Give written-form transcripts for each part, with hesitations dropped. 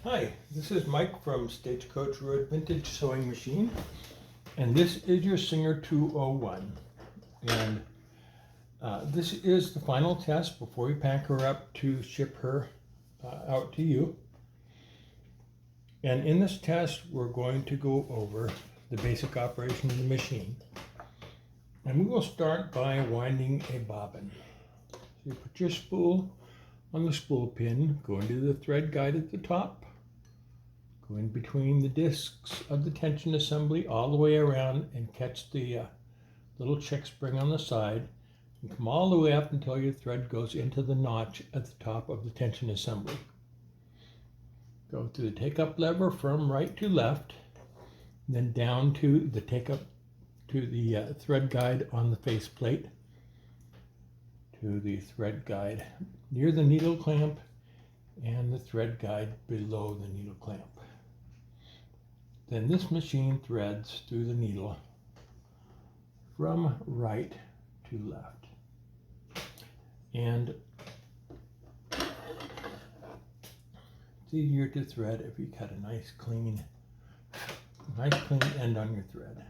Hi, this is Mike from Stagecoach Road Vintage Sewing Machine, and this is your Singer 201. And this is the final test before we pack her up to ship her out to you. And in this test, we're going to go over the basic operation of the machine. And we will start by winding a bobbin. So you put your spool on the spool pin, go into the thread guide at the top, go in between the discs of the tension assembly all the way around and catch the little check spring on the side, and come all the way up until your thread goes into the notch at the top of the tension assembly. Go through the take-up lever from right to left, then down to the take-up to the thread guide on the faceplate, to the thread guide near the needle clamp, and the thread guide below the needle clamp. Then this machine threads through the needle from right to left. And it's easier to thread if you cut a nice clean end on your thread.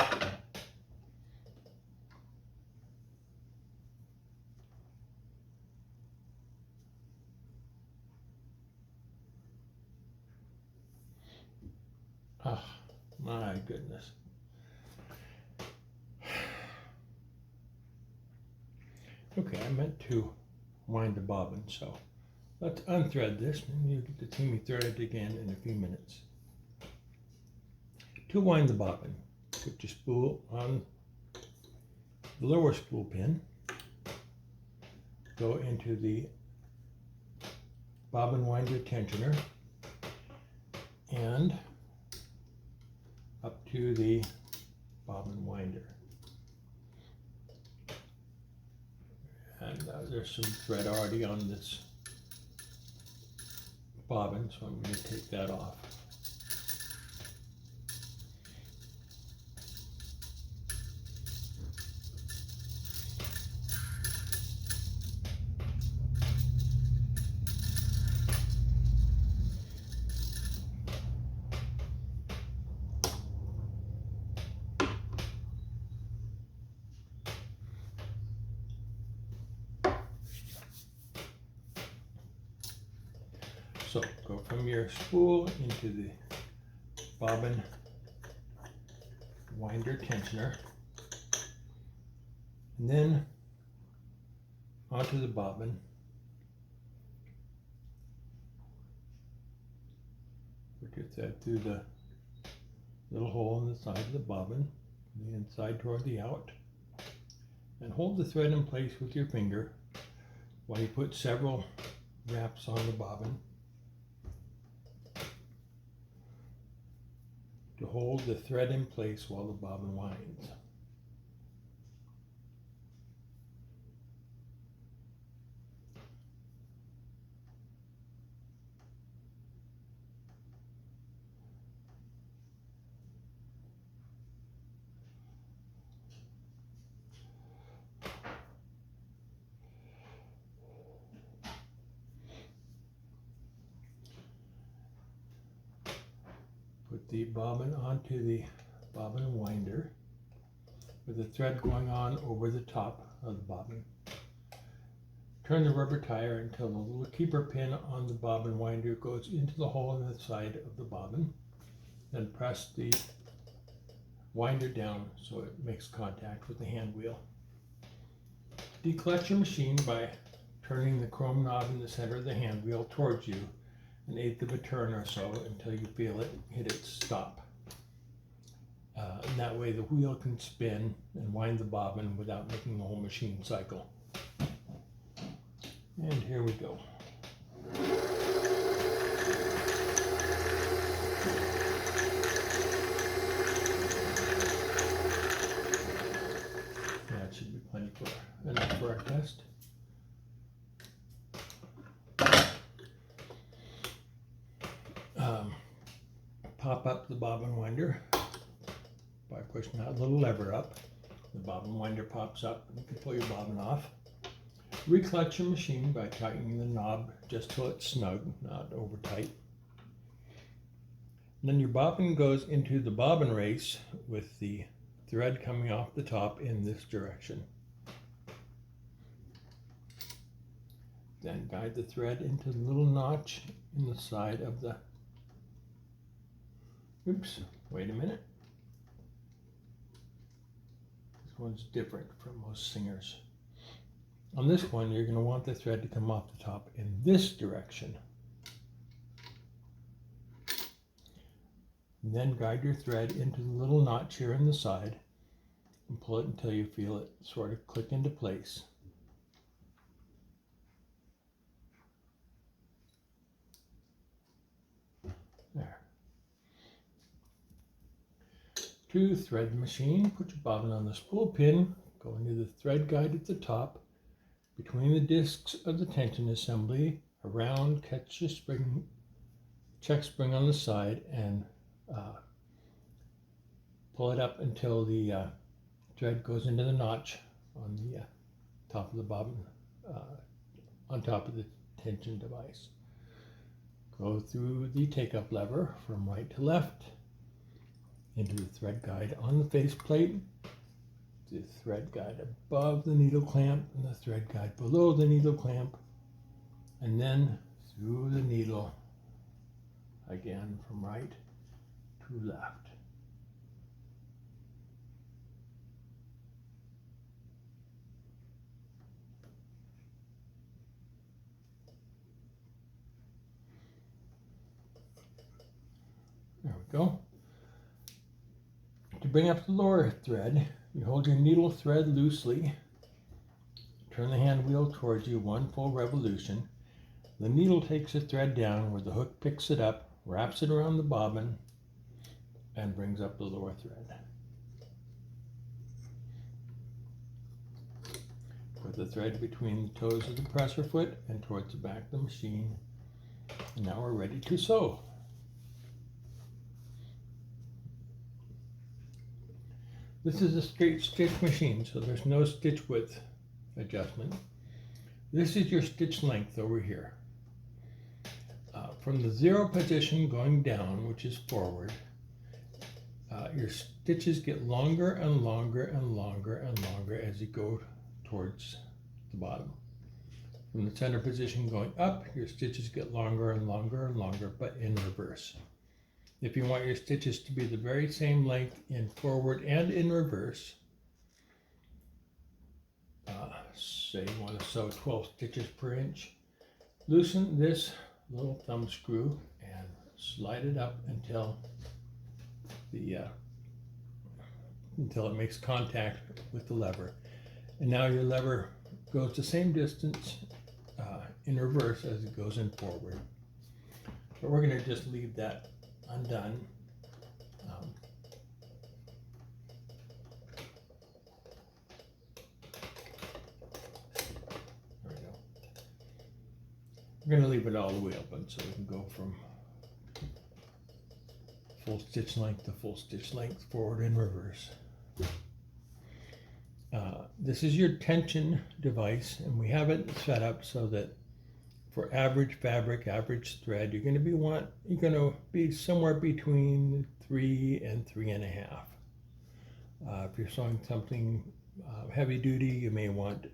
Ah, my goodness. Okay, I meant to wind the bobbin, so let's unthread this and you get to see me thread it again in a few minutes. To wind the bobbin, put your spool on the lower spool pin, go into the bobbin winder tensioner, and up to the bobbin winder. And there's some thread already on this bobbin, so I'm going to take that off. So go from your spool into the bobbin winder tensioner, and then onto the bobbin. Put your thread through the little hole in the side of the bobbin, the inside toward the out, and hold the thread in place with your finger while you put several wraps on the bobbin to hold the thread in place while the bobbin winds. Put the bobbin onto the bobbin winder with the thread going on over the top of the bobbin. Turn the rubber tire until the little keeper pin on the bobbin winder goes into the hole in the side of the bobbin. Then press the winder down so it makes contact with the hand wheel. Declutch your machine by turning the chrome knob in the center of the hand wheel towards you an eighth of a turn or so until you feel it hit its stop. And that way the wheel can spin and wind the bobbin without making the whole machine cycle. And here we go. That should be plenty enough for our test. Pop up the bobbin winder by pushing that little lever up. The bobbin winder pops up and you can pull your bobbin off. Reclutch your machine by tightening the knob just till it's snug, not over tight. And then your bobbin goes into the bobbin race with the thread coming off the top in this direction. Then guide the thread into the little notch in the side of the, oops, wait a minute. This one's different from most singers. On this one, you're going to want the thread to come off the top in this direction. And then guide your thread into the little notch here in the side and pull it until you feel it sort of click into place. There. To thread the machine, put your bobbin on the spool pin, go into the thread guide at the top, between the discs of the tension assembly, around, catch the spring, check spring on the side, and pull it up until the thread goes into the notch on the top of the bobbin, on top of the tension device. Go through the take-up lever from right to left, into the thread guide on the faceplate, the thread guide above the needle clamp, and the thread guide below the needle clamp, and then through the needle again from right to left. There we go. To bring up the lower thread, you hold your needle thread loosely, turn the hand wheel towards you one full revolution. The needle takes the thread down where the hook picks it up, wraps it around the bobbin, and brings up the lower thread. Put the thread between the toes of the presser foot and towards the back of the machine. And now we're ready to sew. This is a straight stitch machine, so there's no stitch width adjustment. This is your stitch length over here. From the 0 position going down, which is forward, your stitches get longer and longer and longer and longer as you go towards the bottom. From the center position going up, your stitches get longer and longer and longer, but in reverse. If you want your stitches to be the very same length in forward and in reverse, say you want to sew 12 stitches per inch, loosen this little thumb screw and slide it up until it makes contact with the lever. And now your lever goes the same distance in reverse as it goes in forward. But we're going to just leave that undone. There we go. We're going to leave it all the way open so we can go from full stitch length to full stitch length, forward and reverse. This is your tension device, and we have it set up so that for average fabric, average thread, you're going to be somewhere between 3 and 3.5. If you're sewing something heavy duty, you may want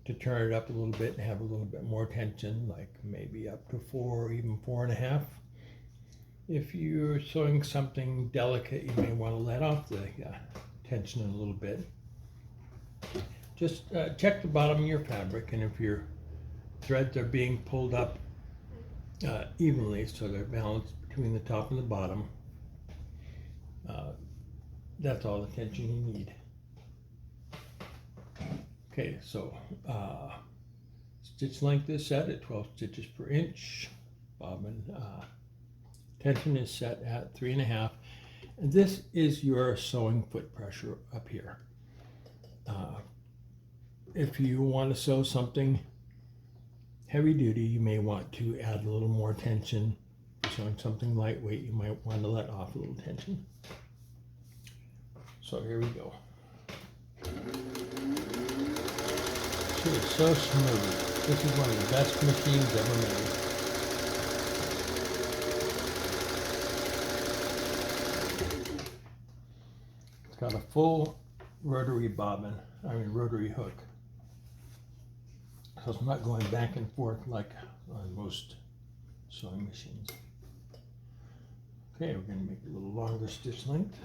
to turn it up a little bit and have a little bit more tension, like maybe up to 4 or even 4.5. If you're sewing something delicate, you may want to let off the tension a little bit. Just check the bottom of your fabric, and if your threads are being pulled up evenly so they're balanced between the top and the bottom, that's all the tension you need. Okay, so stitch length is set at 12 stitches per inch. Bobbin tension is set at 3.5. And this is your sewing foot pressure up here. If you want to sew something heavy duty, you may want to add a little more tension. If you're sewing something lightweight, you might want to let off a little tension. So here we go. It is so smooth. This is one of the best machines ever made. got a full rotary bobbin, rotary hook. So it's not going back and forth like on most sewing machines. Okay, we're going to make a little longer stitch length.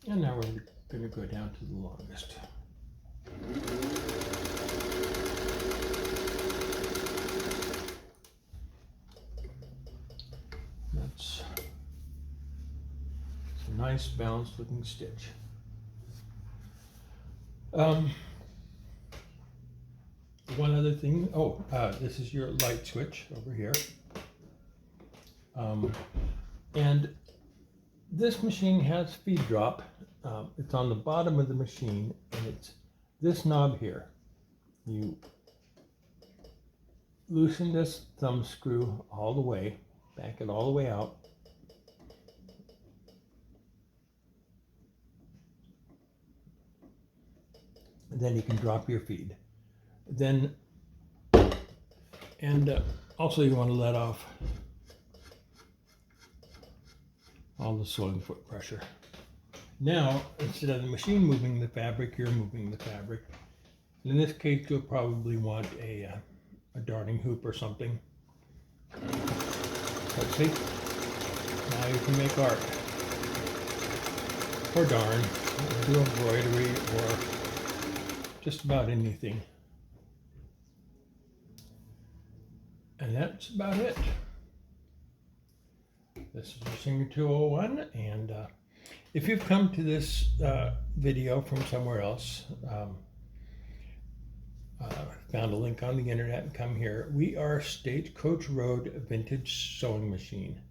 And now we're going to go down to the longest. That's a nice balanced looking stitch. One other thing, this is your light switch over here. And this machine has feed drop. It's on the bottom of the machine, and it's this knob here. You loosen this thumb screw all the way, back it all the way out. And then you can drop your feed. Also you want to let off all the sewing foot pressure. Now, instead of the machine moving the fabric, you're moving the fabric. In this case, you'll probably want a darning hoop or something. Let's see. Now you can make art, or darn, or do embroidery, or just about anything. And that's about it. This is your Singer 201, and if you've come to this video from somewhere else, found a link on the internet and come here, we are Stagecoach Road Vintage Sewing Machine.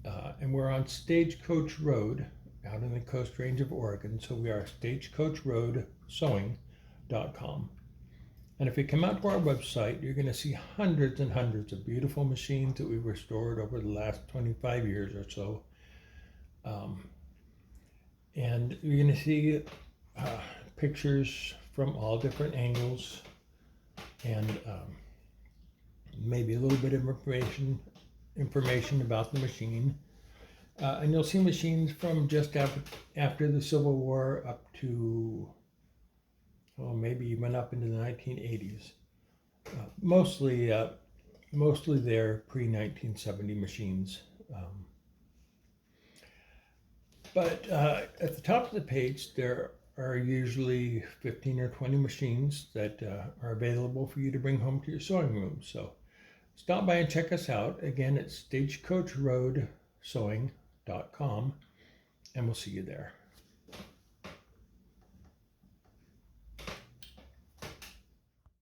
And we're on Stagecoach Road out in the Coast Range of Oregon, so we are stagecoachroadsewing.com. And if you come out to our website, you're going to see hundreds and hundreds of beautiful machines that we've restored over the last 25 years or so. And you're going to see pictures from all different angles, and maybe a little bit of information about the machine. And you'll see machines from just after the Civil War up to maybe even up into the 1980s. Mostly they're pre-1970 machines. But at the top of the page, there are usually 15 or 20 machines that are available for you to bring home to your sewing room. So stop by and check us out. Again, it's stagecoachroadsewing.com, and we'll see you there.